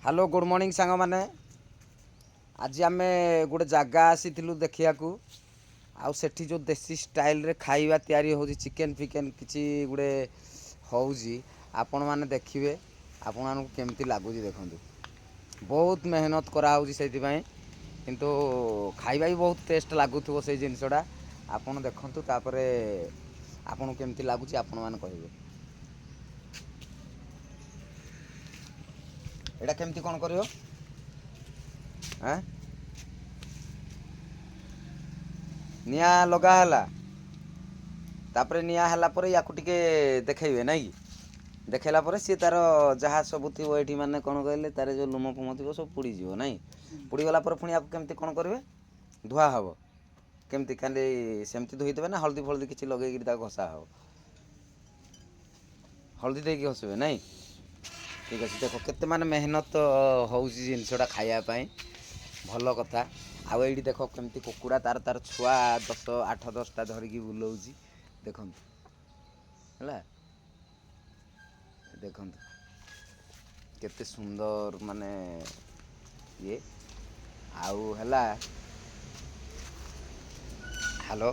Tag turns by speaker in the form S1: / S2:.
S1: hello good morning सांग मैंने आज आम गोटे जगह आसीलु देखा आउ सेठी जो देसी स्टाइल रे खाइबा तैयारी हो चिकेन फिकेन किसी गुड़े होउजी आपण मैंने देखिए आपण मानक केमती लगुच देखु बहुत मेहनत कराऊँगी से किंतु खाइबा भी बहुत टेस्ट लगुव से जिनसटा आपड़ देखु तापर आपन केमती लगुच आपण मैंने कहे एटा केमती कौन करियो निया लगा हला तापर निया हला पर या टिके देखइबे ना कि देखला पर सी तार जहाँ सब थी ये मैंने कौन कहले तार जो लुम फुम थी सब पुड़ी जीव ना पुड़ी गला पर पुणी आपको केमती कौन करेंगे धुआ हम केमती खाली सेमती धोईदेवे ना हल्दी फल्दी किसी लगे घसा हम हल्दी देकी घसबे ना ठीक अच्छे देख केते माने मेहनत हो जिनसटा खायापाई भल कथा आउ ये देख केमती कुकुड़ा तार तार छुआ 8-10टा धरिकी बुलाऊँ देखु है देखु केते सुंदर माने ये आउ है हेलो